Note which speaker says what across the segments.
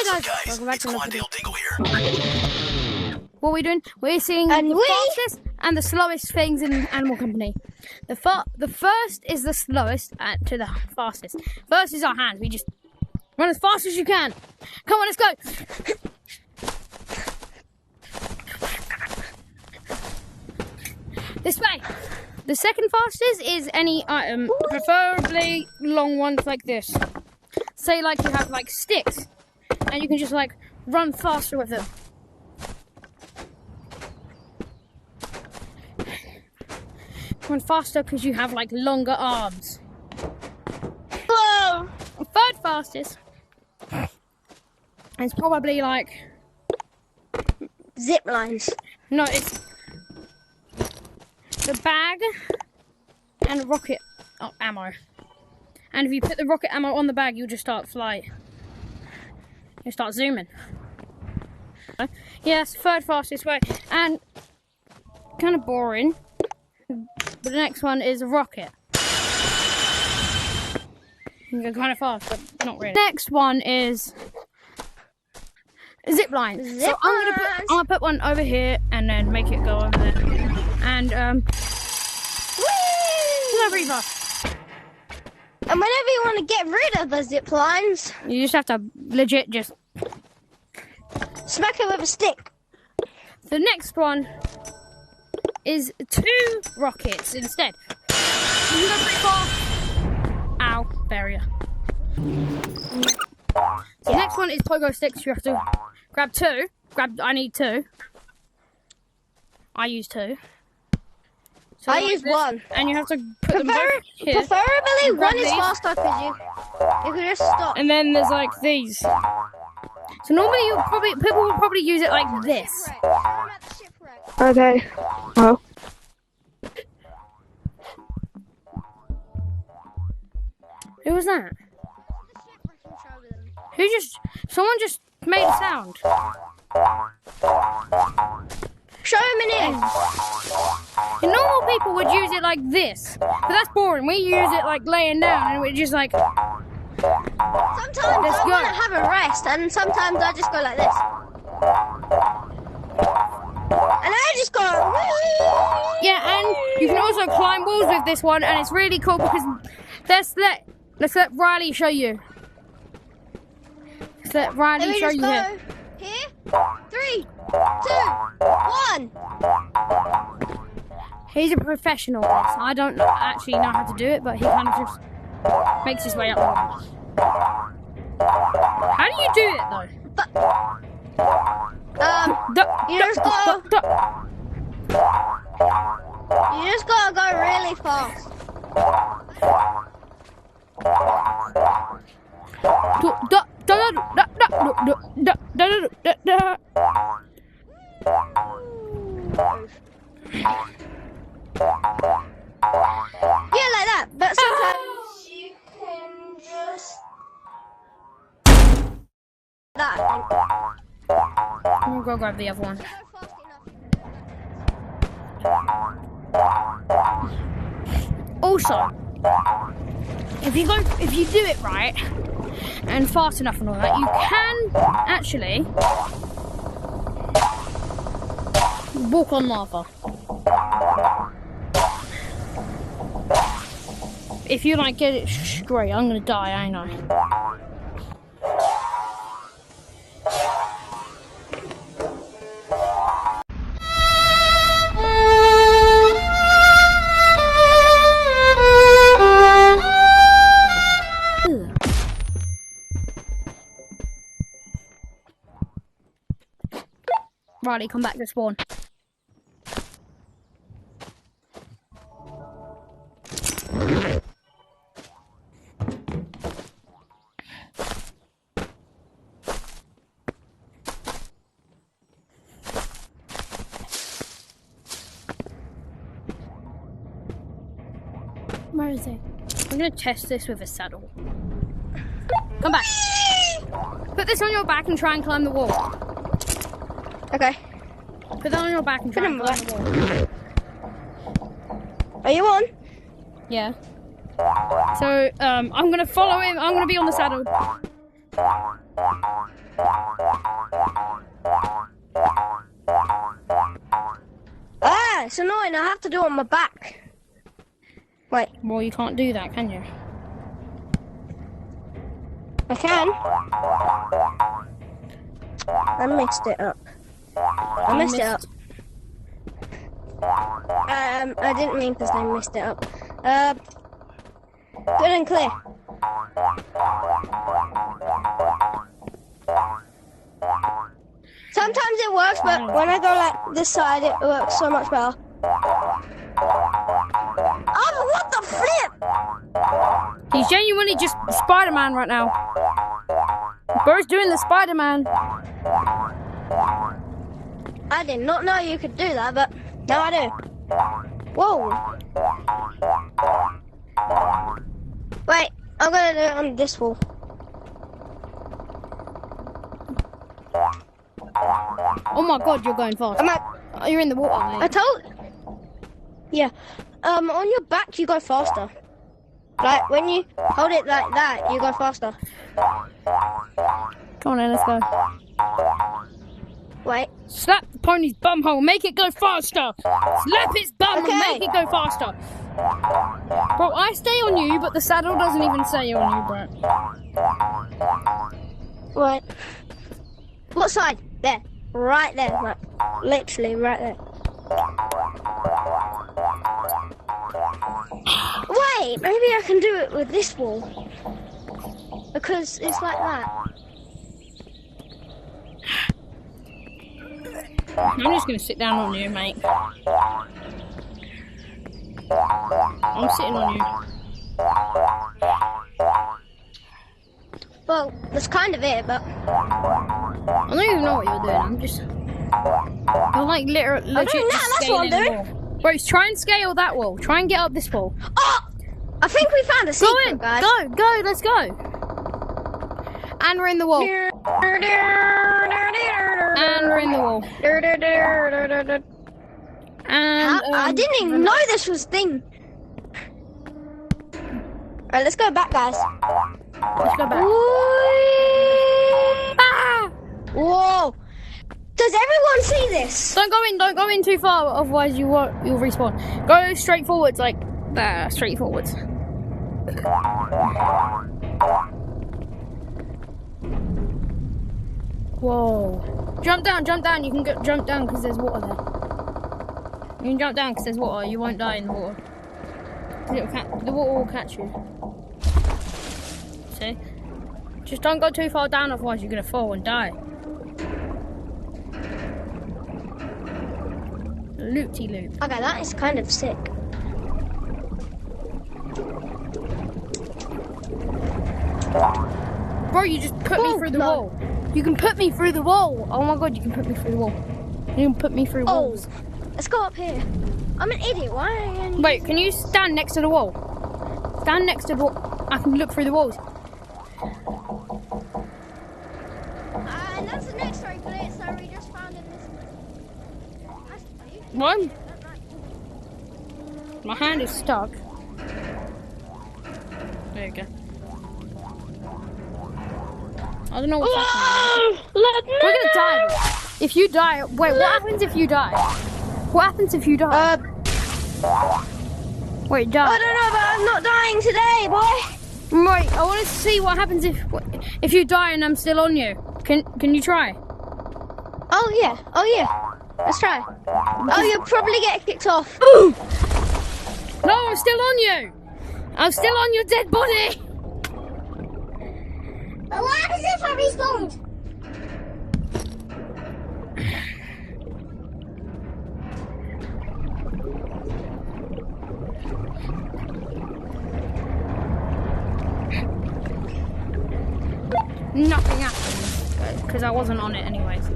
Speaker 1: Hey guys, welcome back to another video. What are we doing? We're seeing the fastest and the slowest things in Animal Company. The first is the slowest to the fastest. First is our hands. We just run as fast as you can. Come on, let's go. This way. The second fastest is any item, preferably long ones like this. Say like you have like sticks, and you can just like run faster with them. Run faster because you have like longer arms.
Speaker 2: Whoa!
Speaker 1: Third fastest is probably like
Speaker 2: zip lines.
Speaker 1: No, it's the bag and rocket ammo. And if you put the rocket ammo on the bag, you'll just start flying. You start zooming. Yes, third fastest way. And kind of boring. But the next one is a rocket. You go kind of fast, but not really. Next one is zip line. So I'm gonna put one over here and then make it go over there. And not very fast.
Speaker 2: And whenever you want to get rid of the zip lines,
Speaker 1: you just have to legit just
Speaker 2: smack it with a stick.
Speaker 1: The next one is 2 rockets instead. You can go pretty far. Ow, barrier. The next one is pogo sticks. You have to grab 2. I need 2. I use 2. So
Speaker 2: I use 1.
Speaker 1: And you have to put them both here.
Speaker 2: Preferably 1 is faster because you can just stop.
Speaker 1: And then there's like these. So normally people will probably use it like this.
Speaker 2: Okay. Oh.
Speaker 1: Who was that? Someone just made a sound.
Speaker 2: Show him in here.
Speaker 1: And normal people would use it like this, but that's boring. We use it like laying down, and we're just like.
Speaker 2: Sometimes I want to have a rest, and sometimes I just go like this. And I just go.
Speaker 1: Yeah, and you can also climb walls with this one, and it's really cool because let's let Riley show you. Let's let Riley show you here.
Speaker 2: Here, 3, 2, 1.
Speaker 1: He's a professional. I don't actually know how to do it, but he kind of just makes his way up. How do you do it though?
Speaker 2: You just gotta go really fast. Yeah, like that. But sometimes you can just that.
Speaker 1: I'm gonna go grab the other one. Also, if you do it right and fast enough and all that, you can actually walk on lava. If you like get it straight, I'm gonna die, ain't I? Riley, come back to spawn. Where is he? I'm gonna test this with a saddle. Come back. Put this on your back and try and climb the wall.
Speaker 2: Okay.
Speaker 1: Put that on your back and try and climb the wall.
Speaker 2: Are you on?
Speaker 1: Yeah. So, I'm gonna follow him. I'm gonna be on the saddle.
Speaker 2: Ah, it's annoying. I have to do it on my back. Wait.
Speaker 1: Well, you can't do that, can you?
Speaker 2: I can. I messed it up. I messed it up. I didn't mean to say messed it up. Good and clear. Sometimes it works, but when I go like this side, it works so much better. Oh, what the flip!
Speaker 1: He's genuinely just Spider-Man right now. Bro's doing the Spider-Man.
Speaker 2: I did not know you could do that, but now I do. Whoa. Wait, I'm gonna do it on this wall.
Speaker 1: Oh my god, you're going fast. Oh, you're in the water, mate.
Speaker 2: I told. Yeah. On your back, you go faster. Like when you hold it like that, you go faster.
Speaker 1: Come on then, let's go.
Speaker 2: Wait.
Speaker 1: Slap the pony's bum hole, make it go faster. Slap its bum and make it go faster. Bro, I stay on you, but the saddle doesn't even stay on you, bro.
Speaker 2: Right. What side? There. Right there. Like, literally right there. Wait, maybe I can do it with this wall. Because it's like that.
Speaker 1: I'm just going to sit down on you, mate. I'm sitting on you.
Speaker 2: Well, that's kind of it, but...
Speaker 1: I don't even know what you're doing. I'm just... You're like legit
Speaker 2: that's what I'm doing.
Speaker 1: Bro, try and scale that wall. Try and get up this wall.
Speaker 2: Oh! I think we found a secret, guys.
Speaker 1: Go, let's go. And we're in the wall. And we're in the wall. And
Speaker 2: I didn't even know this was a thing. Alright, let's go back, guys.
Speaker 1: Let's go back.
Speaker 2: Ah! Whoa! Does everyone see this?
Speaker 1: Don't go in too far, otherwise you'll respawn. Go straight forwards, like that, straight forwards. Whoa. Jump down, you can jump down because there's water there. You can jump down because there's water, you won't die in the water. The water will catch you. See? Just don't go too far down, otherwise you're going to fall and die. Loop-de-loop.
Speaker 2: Okay, that is kind of sick.
Speaker 1: Bro, you just put me through the wall. You can put me through the wall. Oh my god, you can put me through the wall. You can put me through walls.
Speaker 2: Let's go up here. I'm an idiot. Why are you...
Speaker 1: Wait, can you stand next to the wall? Stand next to the wall. I can look through the walls.
Speaker 2: And that's the next story place that we just found in this.
Speaker 1: What? My hand is stuck. There you go. I don't know what's happening. We're gonna die. If you die, wait, what happens if you die? What happens if you die? Wait, die.
Speaker 2: I don't know, but I'm not dying today, boy.
Speaker 1: Right, I want to see what happens if you die and I'm still on you. Can you try?
Speaker 2: Oh yeah. Let's try. Oh, you'll probably get kicked off.
Speaker 1: Ooh! No, I'm still on you. I'm still on your dead body.
Speaker 2: But what happens if I respawned?
Speaker 1: Nothing happened because I wasn't on it anyways.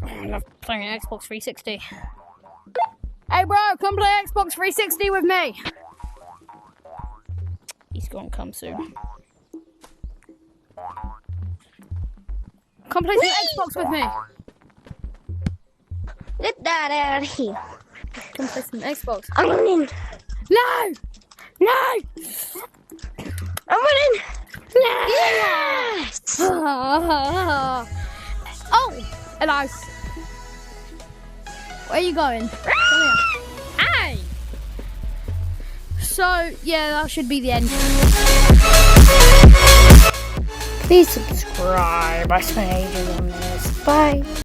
Speaker 1: I love playing Xbox 360. Hey bro, come play Xbox 360 with me. He's gonna come soon. Come play some Xbox with me.
Speaker 2: Get that out of here.
Speaker 1: Come play some Xbox.
Speaker 2: I'm running.
Speaker 1: No! No!
Speaker 2: I'm running.
Speaker 1: Yes! Oh, hello. Where are you going? Come here. Hey! So, yeah, that should be the end. Please subscribe. I spent ages on this. Bye.